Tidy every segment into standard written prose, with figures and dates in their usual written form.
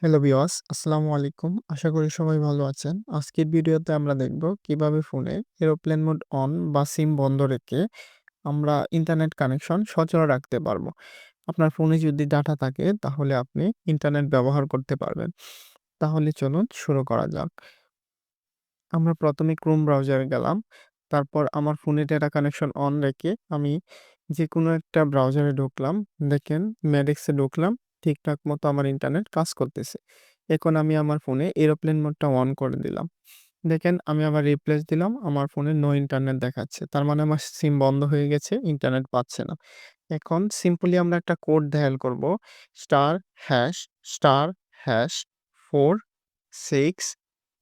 Hello viewers, আসসালামু আলাইকুম। আশা করি সবাই ভালো আছেন। আজকের ভিডিওতে আমরা দেখব কিভাবে ফোনে এরোপ্লেন মোড অন বা সিম বন্ধ রেখে আমরা ইন্টারনেট কানেকশন সচল রাখতে পারবো। আপনার ফোনে যদি ডাটা থাকে তাহলে আপনি ইন্টারনেট ব্যবহার করতে পারবেন। তাহলে চলুন শুরু করা যাক। আমরা প্রথমে ক্রোম ব্রাউজারে গেলাম। তারপর আমার ফোনে ডেটা কানেকশন অন রেখে আমি যেকোনো একটা ব্রাউজারে ঢুকলাম। দেখেন ম্যাডিক্সে ঢুকলাম। ঠিকঠাক মতো আমার ইন্টারনেট কাজ করতেছে। এখন আমি আমার ফোনে এরোপ্লেন মোডটা অন করে দিলাম। দেখেন আমি আবার রিপ্লেস দিলাম। আমার ফোনে নো ইন্টারনেট দেখাচ্ছে। তার মানে আমার সিম বন্ধ হয়ে গেছে, ইন্টারনেট পাচ্ছে না। এখন সিম্পলি আমরা একটা কোড ডায়াল করব। Star hash star hash 4 6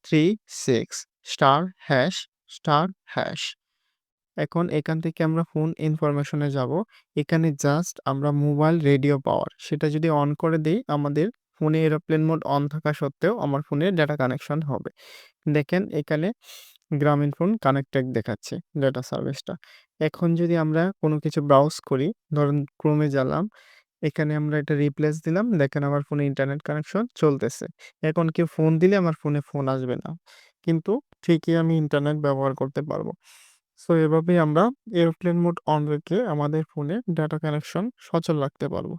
3 6 star hash star hash. এখন এখান থেকে আমরা ফোন ইনফরমেশন এ যাব। এখানে জাস্ট আমরা মোবাইল রেডিও পাওয়ার সেটা যদি অন করে দেই, আমাদের ফোনে এরোপ্লেন মোড অন থাকা সত্ত্বেও আমার ফোনে ডেটা কানেকশন হবে। দেখেন এখানে গ্রামীণ ফোন কানেক্টেড দেখাচ্ছে ডেটা সার্ভিসটা। এখন যদি আমরা কোনো কিছু ব্রাউজ করি, ধরুন ক্রোমে গেলাম, এখানে আমরা এটা রিপ্লেস দিলাম। দেখেন আমার ফোনে ইন্টারনেট কানেকশন চলতেছে। এখন কেউ ফোন দিলে আমার ফোনে ফোন আসবে না। কিন্তু ঠিকই আমি ইন্টারনেট ব্যবহার করতে পারবো। সো এভাবেই আমরা এরোপ্লেন মোড অন রেখে আমাদের ফোনে ডাটা কানেকশন সচল রাখতে পারবো।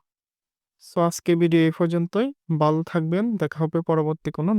সো আজকের ভিডিও এই পর্যন্তই। ভালো থাকবেন। দেখা হবে পরবর্তী কোনো